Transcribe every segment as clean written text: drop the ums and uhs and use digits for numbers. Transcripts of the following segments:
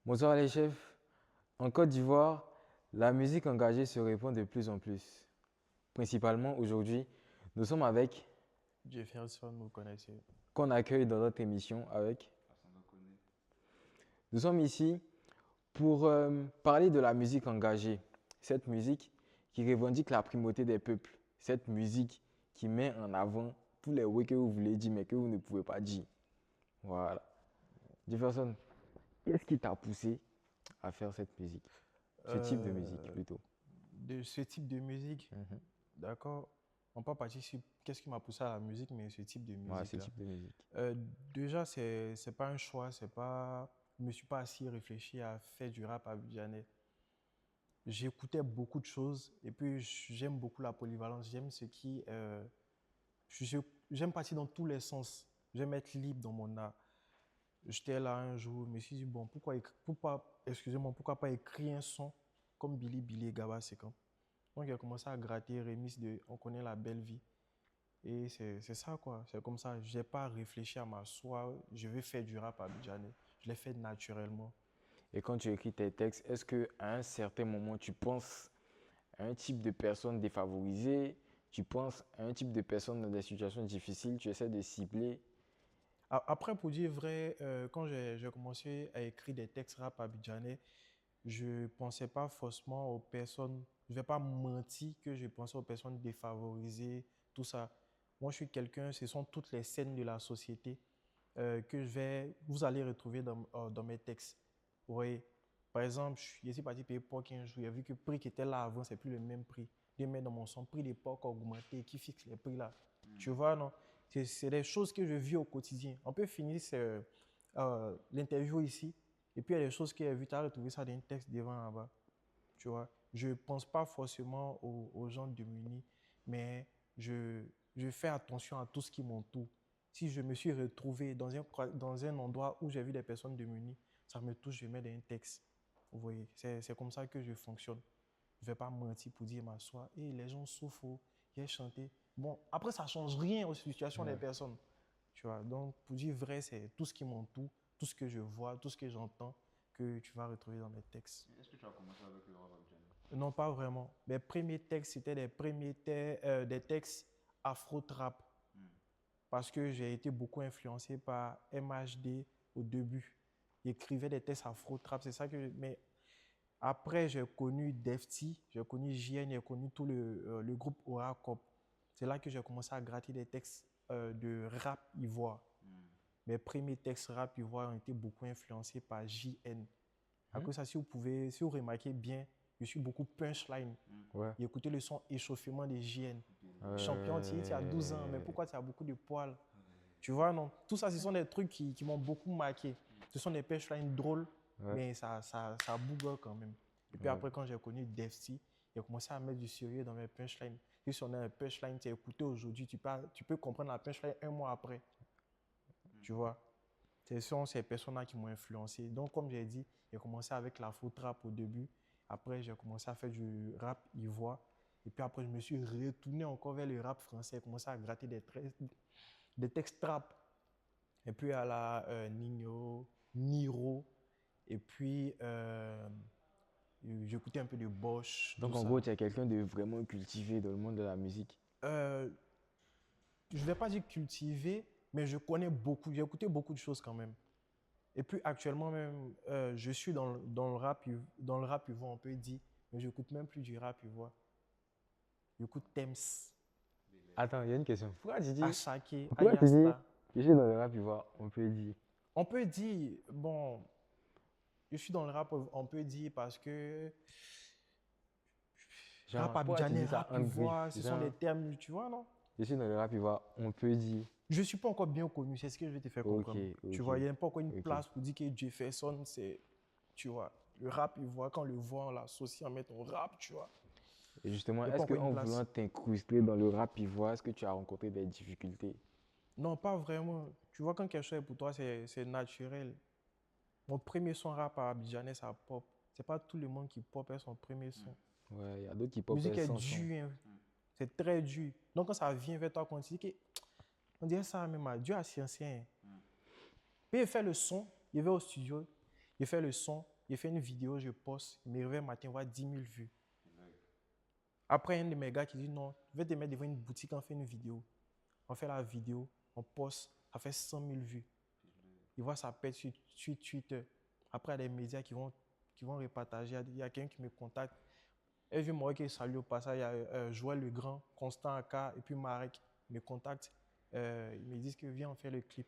Bonsoir les chefs. En Côte d'Ivoire, la musique engagée se répand de plus en plus. Principalement aujourd'hui, nous sommes avec, Jefferson, vous connaissez. qu'on accueille dans notre émission avec. Nous sommes ici pour parler de la musique engagée. Cette musique qui revendique la primauté des peuples. Cette musique qui met en avant tous les oui que vous voulez dire mais que vous ne pouvez pas dire. Voilà. Jefferson, qu'est-ce qui t'a poussé à faire cette musique? Ce type de musique Euh, plutôt. de ce type de musique, Mhm. d'accord? On peut partir sur qu'est-ce qui m'a poussé à la musique, mais ce type de Voilà, ce musique-là. type de musique. Euh, Déjà, c'est pas un choix, c'est pas. Je me suis pas assis réfléchi à faire du rap abidjanais. J'écoutais beaucoup de choses et puis j'aime beaucoup la polyvalence. J'aime ce qui. Je- J'aime partir dans tous les sens. J'aime être libre dans mon art. J'étais là un jour, je me suis dit, bon, excusez-moi, pourquoi pas écrire un son comme Billy Billy et Gaba Sekan. Donc, j'ai commencé à gratter, remix de On connaît la belle vie. Et c'est ça, quoi. C'est comme ça. Je n'ai pas réfléchi à m'asseoir, je vais faire du rap abidjanais. Je l'ai fait naturellement. Et quand tu écris tes textes, est-ce qu'à un certain moment, tu penses à un type de personne défavorisée, tu penses à un type de personne dans des situations difficiles, tu essaies de cibler. Après, pour dire vrai, quand j'ai commencé à écrire des textes rap abidjanais, je ne pensais pas forcément aux personnes, je ne vais pas mentir que je pensais aux personnes défavorisées, tout ça. Moi, je suis quelqu'un, ce sont toutes les scènes de la société vous allez retrouver dans mes textes. Vous voyez, par exemple, je suis parti payer pour un jour, il y a vu que le prix qui était là avant, c'est plus le même prix. De mettre dans mon son, prix d'époque augmenté, qui fixe les prix là. Tu vois, non? C'est des choses que je vis au quotidien. On peut finir l'interview ici, et puis il y a des choses que j'ai vues, tu as retrouvé ça dans un texte devant là-bas. Tu vois, je ne pense pas forcément aux gens démunis, mais je fais attention à tout ce qui m'entoure. Si je me suis retrouvé dans un endroit où j'ai vu des personnes démunies, ça me touche, je mets dans un texte. Vous voyez, c'est comme ça que je fonctionne. Je ne vais pas mentir pour dire m'asseoir. Et les gens souffrent, il a chanté. Bon, après, ça ne change rien aux situations des Ouais. personnes. Tu vois, donc pour dire vrai, c'est tout ce qui m'entoure, tout ce que je vois, tout ce que j'entends que tu vas retrouver dans mes textes. Est-ce que tu as commencé avec le rap abidjanais? Non, pas vraiment. Mes premiers textes, c'était des textes afro-trap parce que j'ai été beaucoup influencé par MHD au début. Il écrivait des textes afro-trap, c'est ça que. Mais après, j'ai connu Defty, j'ai connu JN, j'ai connu tout le groupe Aura Cop. C'est là que j'ai commencé à gratter des textes de rap ivoire. Mes premiers textes rap ivoire ont été beaucoup influencés par JN. À cause de ça, si vous remarquez bien, je suis beaucoup punchline. Ouais. Écoutez le son échauffement des JN. Champion, tu as 12 ans, mais Euh, pourquoi tu as beaucoup de poils? Tu vois, non? Tout ça, ce sont des trucs qui m'ont beaucoup marqué. Ce sont des punchlines drôles, ouais. mais ça bouge quand même. Et puis Ouais. après, quand j'ai connu Defty, j'ai commencé à mettre du sérieux dans mes punchlines. Si on a un punchline, tu as écouté aujourd'hui, tu peux comprendre la punchline un mois après. Tu vois? Ce sont ces personnes-là qui m'ont influencé. Donc, comme j'ai dit, j'ai commencé avec la faux trap au début. Après, j'ai commencé à faire du rap ivoire. Et puis après, je me suis retourné encore vers le rap français. J'ai commencé à gratter des textes trap. Et puis à la Nino, Niro. Et puis, j'écoutais un peu de Bosch, tout Donc en gros, ça. tu es quelqu'un de vraiment cultivé dans le monde de la musique. Euh, je ne vais pas dire cultiver, mais je connais beaucoup. J'ai écouté beaucoup de choses quand même. Et puis actuellement même, je suis dans le rap ivoire, on peut dire, mais je n'écoute même plus du rap ivoire. J'écoute Tems, Attends, il y a une question. Ashake, Pourquoi tu dis, Ayasta. je suis dans le rap ivoire, on peut dire. On peut dire, bon, je suis dans le rap, on peut dire parce que rap Genre, pourquoi tu abidjanais, dis ça rap en ivoire, griffes? ce sont des Genre, termes, tu vois, non? je suis dans le rap ivoire, on peut dire. Je ne suis pas encore bien connu, c'est ce que je vais te faire Ok, comprendre. Tu ok, vois, il n'y a pas encore une ok. place pour dire que Jefferson, c'est, tu vois, le rap ivoire, quand on le voit, on l'associe, on met ton rap, tu vois. Et justement, Il n'y a pas est-ce encore une qu'en voulant place. t'incruster dans le rap ivoire, est-ce que tu as rencontré des difficultés? Non, pas vraiment. Tu vois, quand quelque chose est pour toi, c'est naturel. Mon premier son rap à Abidjanais, ça pop. C'est pas tout le monde qui pop son premier son. Ouais, il y a d'autres qui pop Musique est sans son. dure, hein. C'est très dur. Donc, quand ça vient vers toi, quand tu dis que, on dirait ça même, Dieu a science. Puis il fait le son, il va au studio, il fait le son, il fait une vidéo, je poste, il me réveille le matin, il voit 10 000 vues. Après, un de mes gars qui dit non, je vais te mettre devant une boutique, on fait une vidéo. On fait la vidéo, on poste, ça fait 100 000 vues. Il voit ça pète sur Twitter. Après, il y a des médias qui vont repartager. Il y a quelqu'un qui me contacte. Et je me qui salue au passage. Il y a Joël Le Grand, Constant Aka et puis Marek me contactent. Ils me disent que viens, on fait le clip.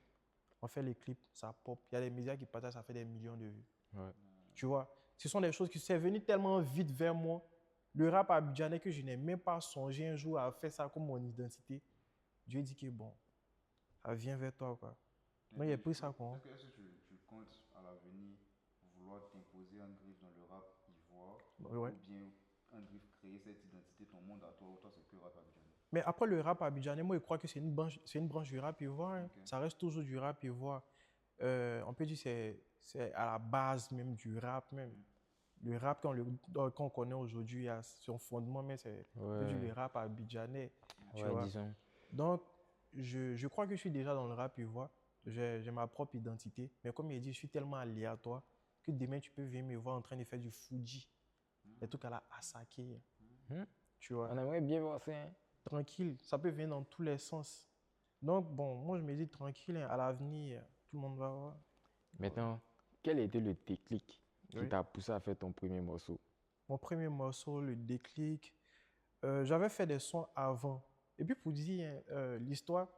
On fait les clips, ça pop. Il y a des médias qui partagent, ça fait des millions de vues. Ouais. Tu vois, ce sont des choses qui sont venues tellement vite vers moi. Le rap abidjanais que je n'ai même pas songé un jour à faire ça comme mon identité. Dieu dit que bon, ça vient vers toi, quoi. Moi, il a pris ça, quoi. Est-ce que tu comptes à l'avenir vouloir t'imposer un griffe dans le rap ivoire Ouais. ou bien un griffe créer cette identité, ton monde à toi, ou toi c'est que rap abidjanais? Mais après le rap abidjanais, moi, je crois que c'est une branche du rap ivoire. Hein. Ok. Ça reste toujours du rap ivoire. On peut dire que c'est à la base même du rap même. Le rap qu'on connaît aujourd'hui, il y a son fondement, mais c'est on peut dire le rap abidjanais. Tu Ouais, vois. disons. Donc, je crois que je suis déjà dans le rap ivoire. J'ai ma propre identité. Mais comme il dit, je suis tellement aléatoire que demain, tu peux venir me voir en train de faire du Fuji. Des trucs à la Asake. Tu vois. On aimerait bien voir ça. Hein. Tranquille, ça peut venir dans tous les sens. Donc, bon, moi, je me dis tranquille, hein, à l'avenir, tout le monde va voir. Maintenant, quel était le déclic qui Oui. t'a poussé à faire ton premier morceau? Mon premier morceau, le déclic, j'avais fait des sons avant. Et puis, pour dire l'histoire,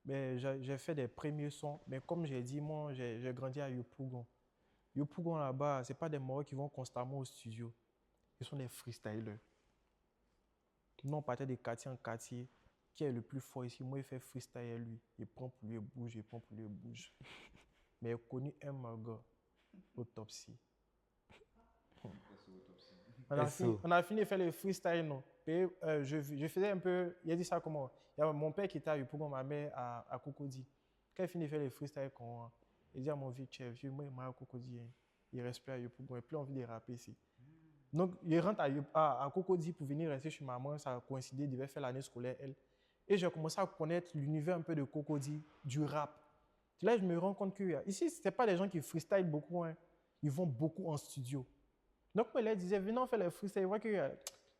ben, j'ai fait des premiers sons. Mais comme j'ai dit, moi, j'ai grandi à Yopougon. Yopougon, là-bas, ce n'est pas des morts qui vont constamment au studio. Ils sont des freestylers. Nous, on partait de quartier en quartier. Qui est le plus fort ici? Moi, il fait freestyle lui. Il prend pour lui, il bouge, il prend pour lui, il bouge. Mais il a connu un maga, Autopsie. On a fini de faire le freestyle, non? Et, je faisais un peu, il a dit ça comment? Il y a mon père qui était à Yopougon, ma mère à Cocody. Quand il finit de faire le freestyle, il dit à mon vieux chef, moi, il m'a à Cocody. Hein. Il reste plus à Yopougon, il n'a plus envie de rapper ici. Donc, il rentre à Cocody pour venir rester chez maman. Ça a coïncidé, il devait faire l'année scolaire, elle. Et j'ai commencé à connaître l'univers un peu de Cocody, du rap. Là, je me rends compte que ici, ce n'est pas des gens qui freestyle beaucoup. Hein. Ils vont beaucoup en studio. Donc, moi, elle disait, venez faire les freestyles. Ils voient que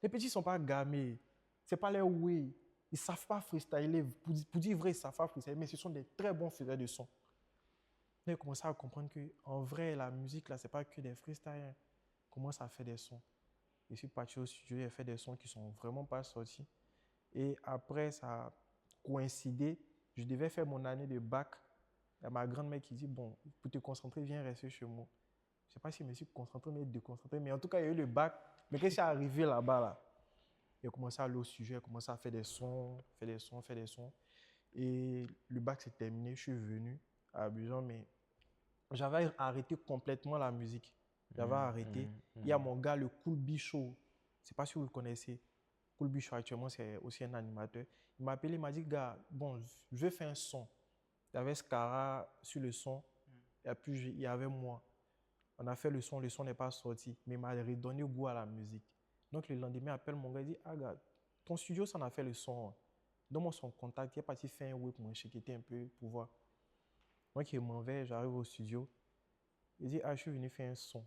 les petits ne sont pas gamés. Ce n'est pas les way. Ils ne savent pas freestyler. Pour dire vrai, ils ne savent pas freestyler, mais ce sont des très bons faiseurs de son. J'ai commencé à comprendre qu'en vrai, la musique, là, ce n'est pas que des freestyles. Hein. Comment ça fait des sons. Je suis parti au studio, j'ai fait des sons qui ne sont vraiment pas sortis. Et après, ça a coïncidé. Je devais faire mon année de bac. Il y a ma grande-mère qui dit, bon, pour te concentrer, viens rester chez moi. Je ne sais pas si je me suis concentré, mais déconcentré. Mais en tout cas, il y a eu le bac. Mais quand je suis arrivé là-bas, là, j'ai commencé à aller au sujet, j'ai commencé à faire des sons, faire des sons, faire des sons. Et le bac s'est terminé, je suis venu à Abidjan, mais j'avais arrêté complètement la musique. J'avais arrêté. Il y a mon gars, le Cool Bichot. Je ne sais pas si vous le connaissez. Cool Bichot, actuellement, c'est aussi un animateur. Il m'a appelé, il m'a dit, gars, bon, je vais faire un son. Il y avait Scara sur le son. Et puis, il y avait moi. On a fait le son n'est pas sorti. Mais il m'a redonné goût à la musique. Donc, le lendemain, il appelle mon gars, il dit, ah, gars, ton studio, ça en a fait le son. Donne-moi son contact. Il est parti faire un whip, moi, je un peu pour voir. Moi qui m'en vais, j'arrive au studio. Il dit, ah, je suis venu faire un son.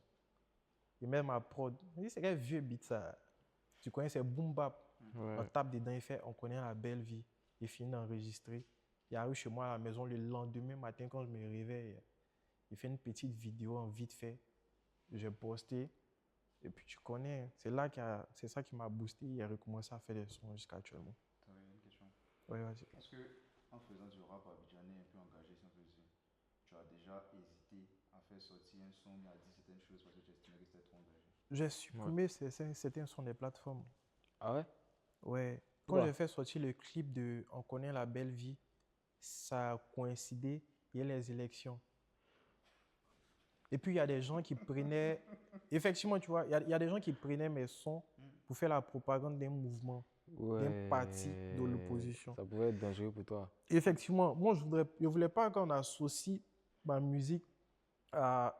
Il met ma prod. Il dit, c'est quel vieux beat ça? Tu connais, c'est boom bap. Ouais. On tape dedans, il fait, on connaît la belle vie. Il finit d'enregistrer. Il arrive chez moi à la maison le lendemain matin quand je me réveille. Il fait une petite vidéo en vite fait. J'ai posté. Et puis tu connais, c'est ça qui m'a boosté. Il a recommencé à faire des sons jusqu'à actuellement. Tu avais une question. Oui, vas-y. Est-ce que en faisant du rap abidjanais un peu engagé, si on peut dire, tu as déjà hésité à faire sortir un son mais à dire certaines choses parce que tu estimais que c'était trop engagé? J'ai supprimé certains sons des plateformes. Ah ouais? Ouais. Quand Pourquoi? j'ai fait sortir le clip de On connaît la belle vie, ça a coïncidé, il y a les élections. Et puis, il y a des gens qui prenaient... Effectivement, tu vois, il y a des gens qui prenaient mes sons pour faire la propagande d'un mouvement, d'un parti de l'opposition. Ça pouvait être dangereux pour toi. Effectivement, moi, je ne voulais pas qu'on associe ma musique à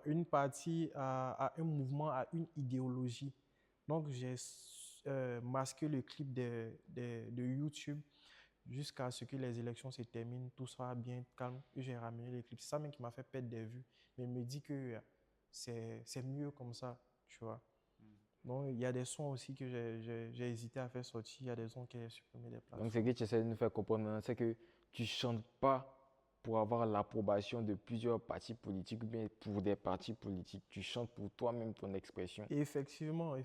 une partie, à un mouvement, à une idéologie. Donc, j'ai masqué le clip de YouTube jusqu'à ce que les élections se terminent, tout soit bien calme, et j'ai ramené le clip. C'est ça même qui m'a fait perdre des vues. Mais il me dit que c'est mieux comme ça, tu vois. Mm. Donc, il y a des sons aussi que j'ai hésité à faire sortir. Il y a des sons que j'ai supprimés des Donc, plateformes. ce que tu essaies de nous faire comprendre maintenant, c'est que tu chantes pas pour avoir l'approbation de plusieurs partis politiques ou bien pour des partis politiques. Tu chantes pour toi-même, ton expression. Et effectivement, il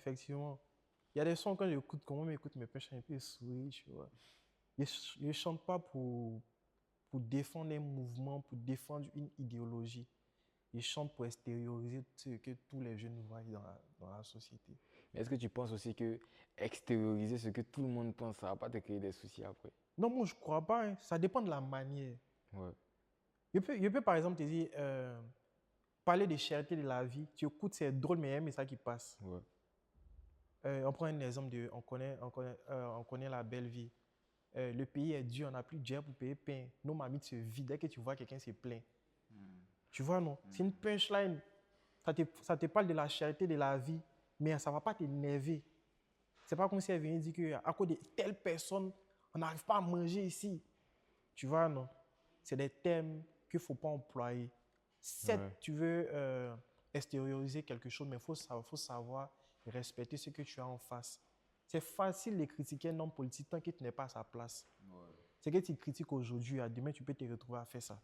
y a des sons quand j'écoute, quand on m'écoute mes punchlines et puis je souris, tu vois. Je ne chante pas pour défendre un mouvement, pour défendre une idéologie. Je chante pour extérioriser ce que tous les jeunes voient dans la société. Mais est-ce que tu penses aussi que extérioriser ce que tout le monde pense, ça va pas te créer des soucis après? Non, moi, je ne crois pas, hein. Ça dépend de la manière. Ouais, Je peux par exemple te dire, parler de cherté de la vie. Tu écoutes, c'est drôle, mais il y a un message qui passe. ouais. On prend un exemple on connaît la belle vie. Le pays est dur, on n'a plus de dur pour payer pain. Nos mamies se vident dès que tu vois quelqu'un se plaint. Mm. Tu vois, non? C'est une punchline. Ça te parle de la cherté de la vie, mais ça ne va pas t'énerver. C'est pas comme si elle venait dire qu'à cause de telle personne, on n'arrive pas à manger ici. Tu vois, non? C'est des thèmes qu'il ne faut pas employer. Certes, Ouais. tu veux extérioriser quelque chose, mais il faut savoir respecter ce que tu as en face. C'est facile de critiquer un homme politique tant que tu n'es pas à sa place. Ouais. C'est que tu critiques aujourd'hui, demain tu peux te retrouver à faire ça.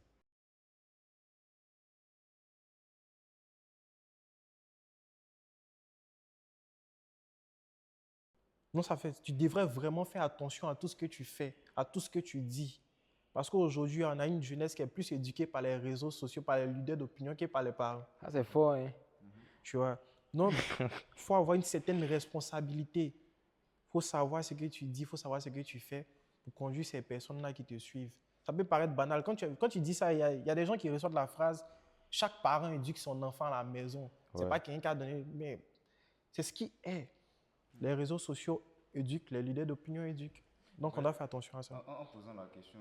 Non, tu devrais vraiment faire attention à tout ce que tu fais, à tout ce que tu dis. Parce qu'aujourd'hui, on a une jeunesse qui est plus éduquée par les réseaux sociaux, par les leaders d'opinion que par les parents. Ah, c'est fort, hein? Tu vois. Donc, il faut avoir une certaine responsabilité. Il faut savoir ce que tu dis, il faut savoir ce que tu fais pour conduire ces personnes-là qui te suivent. Ça peut paraître banal. Quand tu dis ça, il y a des gens qui reçoivent la phrase « Chaque parent éduque son enfant à la maison ». Ce n'est Ouais. pas quelqu'un qui a donné, mais c'est ce qui est. Les réseaux sociaux éduquent, les leaders d'opinion éduquent. Donc, on doit faire attention à ça. En posant la question,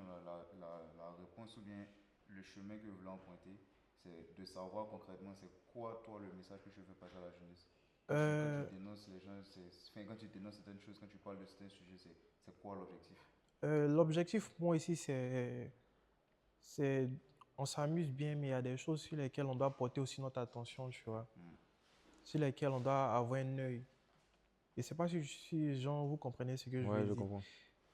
la réponse ou bien le chemin que vous voulez emprunter, c'est de savoir concrètement c'est quoi toi le message que tu veux passer à la jeunesse. Quand tu dénonces les gens, quand tu dénonces certaines choses, quand tu parles de certains sujets, c'est quoi l'objectif? L'objectif, moi, ici, c'est on s'amuse bien, mais il y a des choses sur lesquelles on doit porter aussi notre attention, tu vois. Sur lesquelles on doit avoir un œil. Et je ne sais pas si les gens, vous comprenez ce que je Ouais, veux je dire. comprends.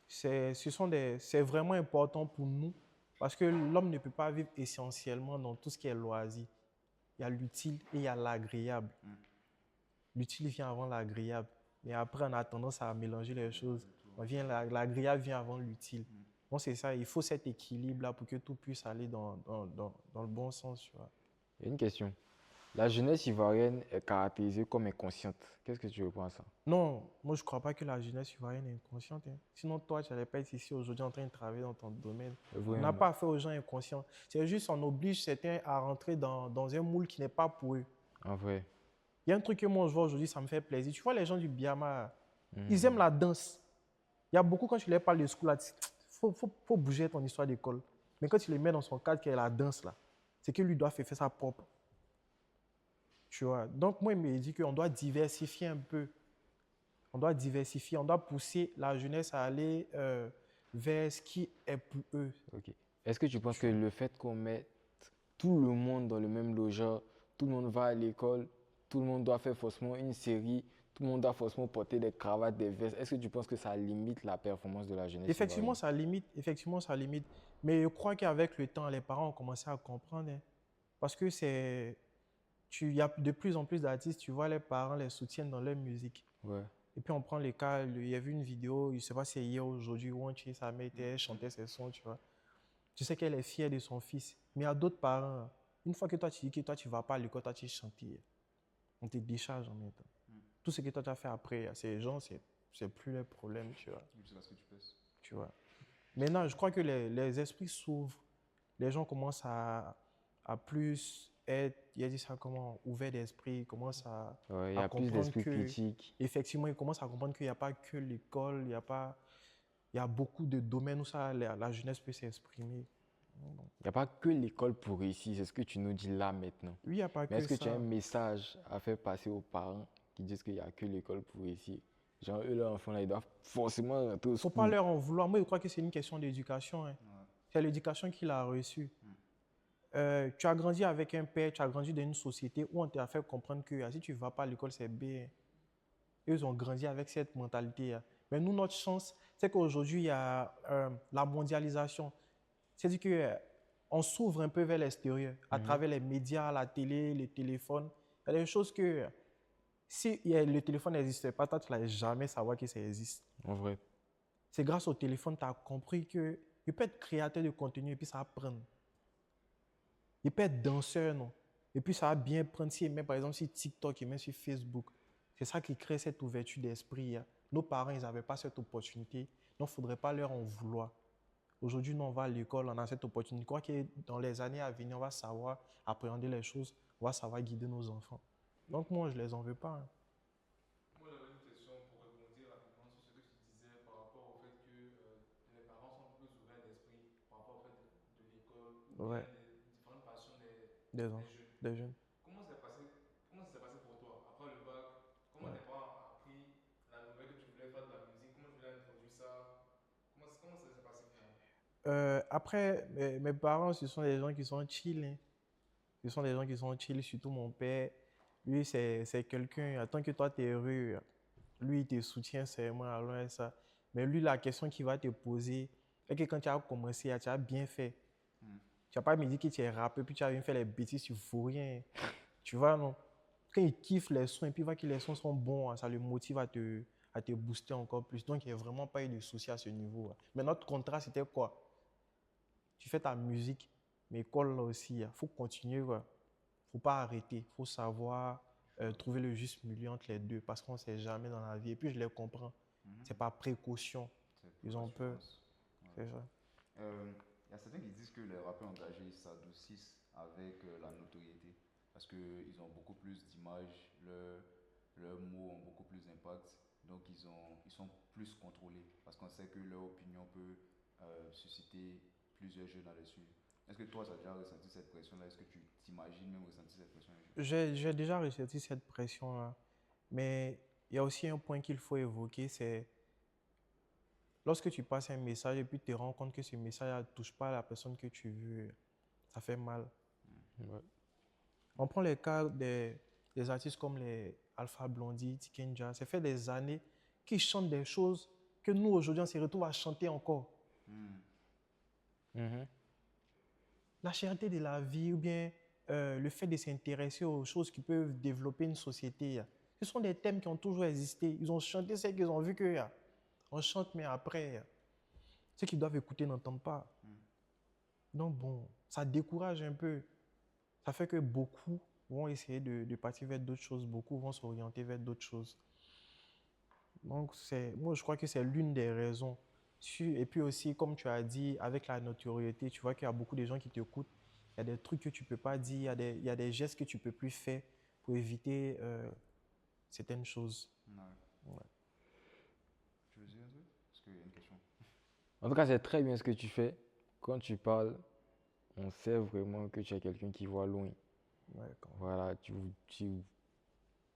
C'est vraiment important pour nous parce que l'homme ne peut pas vivre essentiellement dans tout ce qui est loisir. Il y a l'utile et il y a l'agréable. L'utile vient avant l'agréable. Mais après, on a tendance à mélanger les choses. L'agréable vient avant l'utile. Donc, c'est ça. Il faut cet équilibre-là pour que tout puisse aller dans le bon sens, tu vois. Il y a une question. La jeunesse ivoirienne est caractérisée comme inconsciente. Qu'est-ce que tu réponds à ça? Non, moi, je ne crois pas que la jeunesse ivoirienne est inconsciente, hein. Sinon, toi, tu n'allais pas être ici aujourd'hui en train de travailler dans ton domaine. On n'a pas affaire aux gens inconscients. C'est juste on oblige certains à rentrer dans un moule qui n'est pas pour eux. En vrai. Il y a un truc que moi, je vois aujourd'hui, ça me fait plaisir. Tu vois, les gens du Biama, ils aiment la danse. Il y a beaucoup, quand tu leur parles de school, il faut bouger ton histoire d'école. Mais quand tu les mets dans son cadre qui est la danse, là, c'est que lui doit faire ça propre. Tu vois. Donc, moi, il me dit qu'on doit diversifier un peu. On doit diversifier, on doit pousser la jeunesse à aller vers ce qui est pour eux. Ok. Est-ce que tu penses que le fait qu'on mette tout le monde dans le même logement, tout le monde va à l'école, tout le monde doit faire forcément une série, tout le monde doit forcément porter des cravates, des vestes, est-ce que tu penses que ça limite la performance de la jeunesse Effectivement, ivoirienne? ça limite. Mais je crois qu'avec le temps, les parents ont commencé à comprendre, hein. Parce que il y a de plus en plus d'artistes, tu vois, les parents les soutiennent dans leur musique. Ouais. Et puis on prend les cas, il y a vu une vidéo, je ne sais pas si c'est hier ou aujourd'hui, où sa mère chantait ses sons, tu vois. Tu sais qu'elle est fière de son fils. Mais il y a d'autres parents, une fois que toi tu dis que toi tu ne vas pas à l'école, toi tu chantes, on te décharge en même temps. Tout ce que toi tu as fait après, ces gens, c'est plus le problème, tu vois. C'est parce que tu pèses. Tu vois. Maintenant, je crois que les esprits s'ouvrent. Les gens commencent à plus être, il a dit ça comment, ouverts d'esprit, ils commencent Ouais, il y à a plus comprendre d'esprit que, critique. effectivement, ils commencent à comprendre qu'il n'y a pas que l'école, il y a beaucoup de domaines où la jeunesse peut s'exprimer. Il n'y a pas que l'école pour réussir, c'est ce que tu nous dis là maintenant. Oui, il n'y a pas Mais que est-ce que tu as ça. un message à faire passer aux parents qui disent qu'il n'y a que l'école pour réussir? Genre, eux, leurs enfants, là, ils doivent forcément rentrer au Il ne faut school. pas leur en vouloir. Moi, je crois que c'est une question d'éducation, hein. C'est l'éducation qu'il a reçue. Tu as grandi avec un père, tu as grandi dans une société où on t'a fait comprendre que si tu ne vas pas à l'école, c'est bien. Ils ont grandi avec cette mentalité. Mais nous, notre chance, c'est qu'aujourd'hui, il y a la mondialisation. C'est-à-dire qu'on s'ouvre un peu vers l'extérieur à travers les médias, la télé, les téléphones. Il y a des choses que si le téléphone n'existait pas, toi, tu n'allais jamais savoir que ça existe. En vrai. C'est grâce au téléphone que tu as compris que tu peux être créateur de contenu et puis ça va prendre. Il peut être danseur, non? Et puis ça va bien prendre si, même par exemple, sur TikTok et même sur Facebook. C'est ça qui crée cette ouverture d'esprit. Nos parents, ils n'avaient pas cette opportunité. Donc, il ne faudrait pas leur en vouloir. Aujourd'hui, nous, on va à l'école, on a cette opportunité. Je crois que dans les années à venir, on va savoir appréhender les choses, on va savoir guider nos enfants. Donc, moi, je ne les en veux pas. Moi, j'avais une question pour rebondir rapidement sur ce que tu disais par rapport au fait que les parents sont plus ouverts d'esprit par rapport au fait de l'école ou Ouais, bien des différentes passions des des enfants, jeunes. des jeunes. Comment ça s'est passé pour toi après le bac? Comment Ouais. tes parents ont appris la nouvelle que tu voulais faire de la musique? Comment tu voulais introduire ça? Comment ça s'est passé finalement? Après, mes parents, ce sont des gens qui sont chill. Hein. Ce sont des gens qui sont chill, surtout mon père. Lui, c'est quelqu'un, tant que toi, tu es heureux, lui, il te soutient, c'est moi, alors ça. Mais lui, la question qu'il va te poser, c'est que quand tu as commencé, tu as bien fait. Tu n'as pas me dit que tu es rappeur, puis tu as bien fait les bêtises, tu ne fous rien. Tu vois, non? Quand il kiffe les sons, et puis il voit que les sons sont bons, ça le motive à te booster encore plus. Donc, il n'y a vraiment pas eu de souci à ce niveau. Mais notre contrat, c'était quoi? Tu fais ta musique, mais école là aussi, il faut continuer. Il ne faut pas arrêter. Il faut savoir trouver le juste milieu entre les deux parce qu'on ne sait jamais dans la vie. Et puis, je les comprends. Ce n'est pas précaution. Ils ont peur. C'est ça. Il y a certains qui disent que les rappeurs engagés s'adoucissent avec la notoriété parce qu'ils ont beaucoup plus d'images, leurs mots ont beaucoup plus d'impact, donc ils sont plus contrôlés parce qu'on sait que leur opinion peut susciter plusieurs jeux dans les suivre. Est-ce que toi, tu as déjà ressenti cette pression-là? Est-ce que tu t'imagines même ressentir cette pression un jour? J'ai déjà ressenti cette pression-là. Mais il y a aussi un point qu'il faut évoquer, c'est lorsque tu passes un message et puis tu te rends compte que ce message ne touche pas la personne que tu veux, ça fait mal. Ouais. On prend les cas des artistes comme les Alpha Blondy, Tikenja. Ça fait des années qu'ils chantent des choses que nous, aujourd'hui, on se retrouve à chanter encore. La cherté de la vie ou bien le fait de s'intéresser aux choses qui peuvent développer une société. Ce sont des thèmes qui ont toujours existé. Ils ont chanté ce qu'ils ont vu que on chante, mais après, ceux qui doivent écouter n'entendent pas. Donc bon, ça décourage un peu. Ça fait que beaucoup vont essayer de partir vers d'autres choses, beaucoup vont s'orienter vers d'autres choses. Donc moi, je crois que c'est l'une des raisons. Et puis aussi, comme tu as dit, avec la notoriété, tu vois qu'il y a beaucoup de gens qui t'écoutent. Il y a des trucs que tu ne peux pas dire, il y a des gestes que tu ne peux plus faire pour éviter certaines choses. Ouais. Tu veux dire un truc? Est-ce qu'il y a une question? En tout cas, c'est très bien ce que tu fais. Quand tu parles, on sait vraiment que tu es quelqu'un qui voit loin. Ouais, Voilà,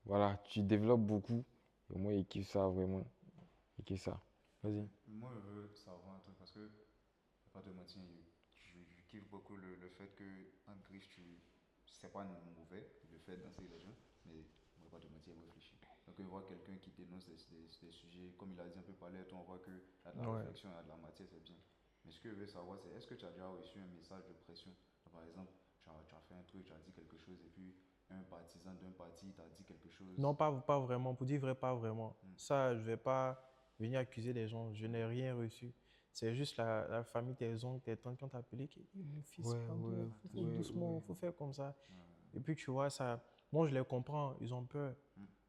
voilà, tu développes beaucoup. Et moi, il kiffe ça vraiment. Il kiffe ça. Vas-y. Moi, je veux savoir un truc parce que, je vais pas te mentir, je kiffe beaucoup le fait que en griffe, c'est pas mauvais le fait de danser les gens, mais je vais pas te mentir, il réfléchit. Donc, on voit quelqu'un qui dénonce des sujets, comme il a dit un peu parler, on voit qu'il y a de la ouais. réflexion, il y a de la matière, c'est bien. Mais ce que je veux savoir, c'est est-ce que tu as déjà reçu un message de pression? Par exemple, tu as fait un truc, tu as dit quelque chose, et puis un partisan d'un parti t'a dit quelque chose. Non, pas vraiment. Pour dire vrai, pas vraiment. Ça, je ne vais pas venir accuser les gens. Je n'ai rien reçu. C'est juste la famille, tes oncles, tes tantes qui ont appelé. Mon fils, Ouais, calme-toi, faut faire doucement, ouais. faut faire comme ça. Et puis, tu vois, ça, moi, je les comprends. Ils ont peur.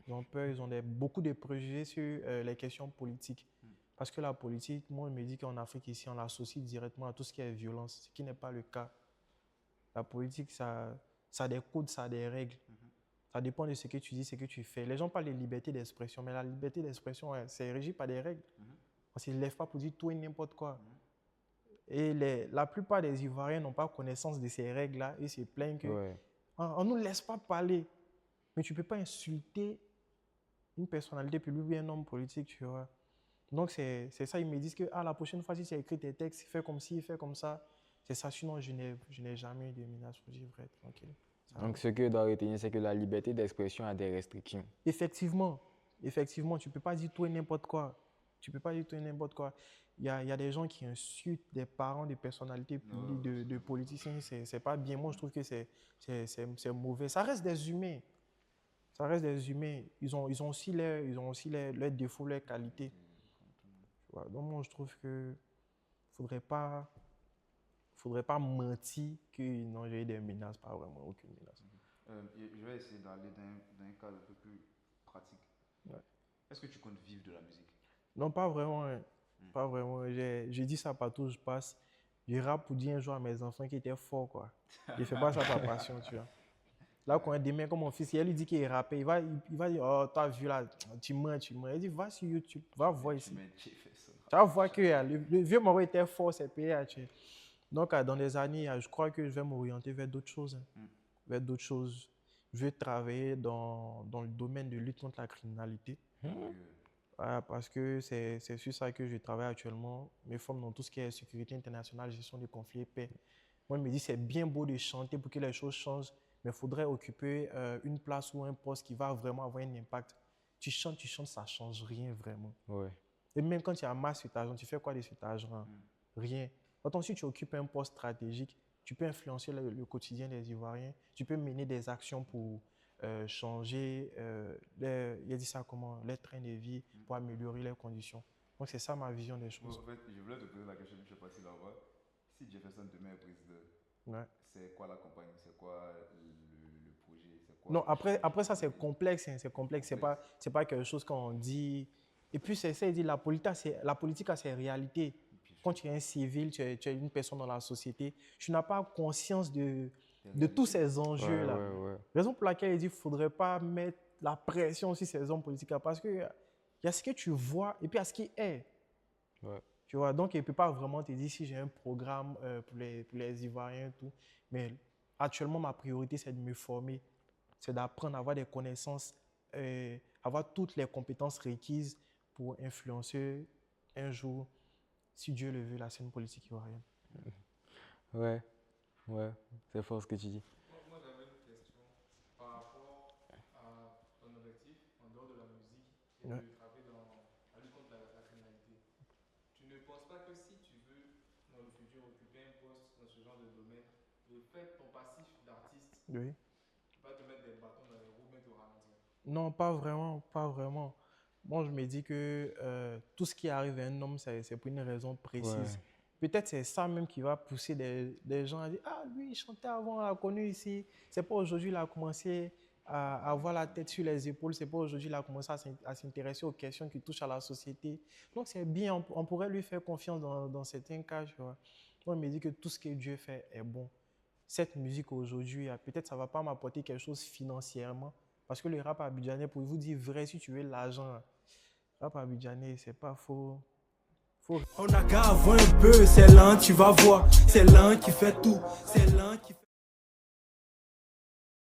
Ils ont peur. Ils ont beaucoup de préjugés sur les questions politiques. Parce que la politique, moi, je me dis qu'en Afrique, ici, on l'associe directement à tout ce qui est violence, ce qui n'est pas le cas. La politique, ça a des codes, ça a des règles. Ça dépend de ce que tu dis, ce que tu fais. Les gens parlent de liberté d'expression, mais la liberté d'expression, c'est régi par des règles. On ne se lève pas pour dire tout et n'importe quoi. Et la plupart des Ivoiriens n'ont pas connaissance de ces règles-là. Ils se plaignent que Ouais. on ne nous laisse pas parler. Mais tu ne peux pas insulter une personnalité publique ou un homme politique, tu vois. Donc, c'est ça, ils me disent que la prochaine fois, si tu as écrit tes textes, fais comme ci, fais comme ça. C'est ça, sinon je n'ai jamais eu de menace, pour dire vrai, tranquille. Ça Donc, ce que je dois retenir, c'est que la liberté d'expression a des restrictions. Effectivement, tu ne peux pas dire tout et n'importe quoi. Tu peux pas dire tout et n'importe quoi. Il y a des gens qui insultent des parents, des personnalités publiques, de politiciens. C'est pas bien. Moi, je trouve que c'est mauvais. Ça reste des humains. Ça reste des humains. Ils ont aussi leurs défauts, leurs qualités. Tu vois. Donc, moi, je trouve que faudrait pas mentir que non, j'ai eu des menaces, pas vraiment aucune menace. Je vais essayer d'aller dans un cadre un peu plus pratique. Ouais. Est-ce que tu comptes vivre de la musique? Non, pas vraiment. Hein. Pas vraiment. Je dis ça partout où je passe. Je rappe pour dire un jour à mes enfants qu'ils étaient forts, quoi. Je fais pas ça par passion, tu vois. Là, quand des mecs comme mon fils, il lui dit qu'il est rappé, il va dire, oh, t'as vu là, tu mens. Il dit, va sur YouTube, va voir ici. Tu vas voir que le vieux Moro était fort, c'est payé. Donc, dans des années, je crois que je vais m'orienter vers d'autres choses. Vers d'autres choses. Je vais travailler dans le domaine de lutte contre la criminalité. Voilà, parce que c'est sur ça que je travaille actuellement. Mes formes dans tout ce qui est sécurité internationale, gestion des conflits et paix. Moi, je me dis, c'est bien beau de chanter pour que les choses changent, mais il faudrait occuper une place ou un poste qui va vraiment avoir un impact. Tu chantes, ça ne change rien vraiment. Ouais. Et même quand tu amasses cet argent, tu fais quoi de cet argent? Rien. Pourtant, si tu occupes un poste stratégique, tu peux influencer le quotidien des Ivoiriens, tu peux mener des actions pour changer les trains de vie, pour améliorer leurs conditions. Donc, c'est ça ma vision des choses. En fait, je voulais te poser la question, je ne sais pas si là va. Si Jefferson demain est président, c'est quoi la campagne? C'est quoi le projet? Quoi non, après ça, c'est complexe. Hein, c'est complexe. C'est pas quelque chose qu'on dit. Et puis, c'est ça, il dit, la politique a ses réalités. Quand tu es un civil, tu es une personne dans la société, tu n'as pas conscience de tous ces enjeux-là. Raison pour laquelle il dit qu'il ne faudrait pas mettre la pression sur ces hommes politiques parce qu'il y a ce que tu vois et puis il y a ce qui est. Tu vois, donc il ne peut pas vraiment te dire si j'ai un programme pour les Ivoiriens et tout. Mais actuellement, ma priorité, c'est de me former, c'est d'apprendre à avoir des connaissances, avoir toutes les compétences requises pour influencer un jour, si Dieu le veut, la scène politique ivoirienne. Ouais, c'est fort ce que tu dis. Moi, j'avais une question par rapport à ton objectif en dehors de la musique et de travailler dans la lutte contre la criminalité. Tu ne penses pas que si tu veux, dans le futur, occuper un poste dans ce genre de domaine, le fait ton passif d'artiste va te mettre des bâtons dans les roues, mais te ralentir? Non, pas vraiment, pas vraiment. Moi, je me dis que tout ce qui arrive à un homme, c'est pour une raison précise. Peut-être c'est ça même qui va pousser des gens à dire « Ah, lui, il chantait avant, on l'a connu ici. C'est pas aujourd'hui qu'il a commencé à avoir la tête sur les épaules. C'est pas aujourd'hui qu'il a commencé à s'intéresser aux questions qui touchent à la société. » Donc, c'est bien, on pourrait lui faire confiance dans certains cas. Tu vois. Moi, je me dis que tout ce que Dieu fait est bon. Cette musique aujourd'hui, peut-être ça ne va pas m'apporter quelque chose financièrement. Parce que le rap abidjanais, pour vous dire vrai, si tu veux l'argent, rap abidjanais, c'est pas faux. On n'a qu'à avoir un peu, c'est l'un, tu vas voir, c'est l'un qui fait tout, c'est l'un qui fait...